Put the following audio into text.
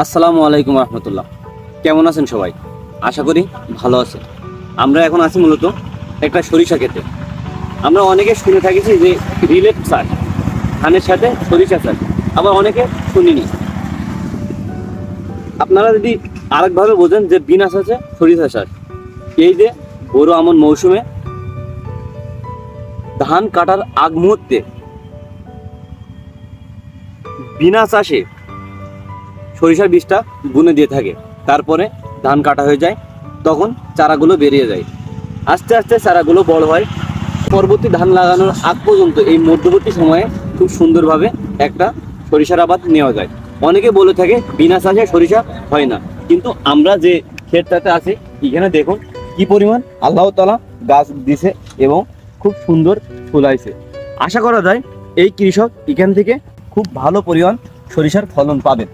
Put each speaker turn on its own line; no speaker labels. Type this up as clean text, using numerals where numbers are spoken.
আসসালামু আলাইকুম রহমতুল্লাহ। কেমন আছেন সবাই? আশা করি ভালো আছেন। আমরা এখন আছি মূলত একটা সরিষা ক্ষেতে। আমরা অনেকে শুনে থাকেছি যে রিলেট চাষ, ধানের সাথে সরিষা চাষ, আবার অনেকে শুনিনি। আপনারা যদি আরেকভাবে বোঝেন যে বিনা চাষে সরিষা চাষ, এই যে বড় আমন মৌসুমে ধান কাটার আগ মুহূর্তে বিনা চাষে সরিষার বীজটা বুনে দিয়ে থাকে, তারপরে ধান কাটা হয়ে যায়, তখন চারাগুলো বেরিয়ে যায়। আস্তে আস্তে চারাগুলো বড় হয়। পরবর্তী ধান লাগানোর আগ পর্যন্ত এই মধ্যবর্তী সময়ে খুব সুন্দরভাবে একটা সরিষার আবাদ নেওয়া যায়। অনেকে বলে থাকে বিনা চাষে সরিষা হয় না, কিন্তু আমরা যে ক্ষেতটাতে আছি এখানে দেখুন কি পরিমাণ আল্লাহ তাআলা গাছ দিছে এবং খুব সুন্দর ফুলাইছে। আশা করা যায় এই কৃষক এখান থেকে খুব ভালো পরিমাণ সরিষার ফলন পাবেন।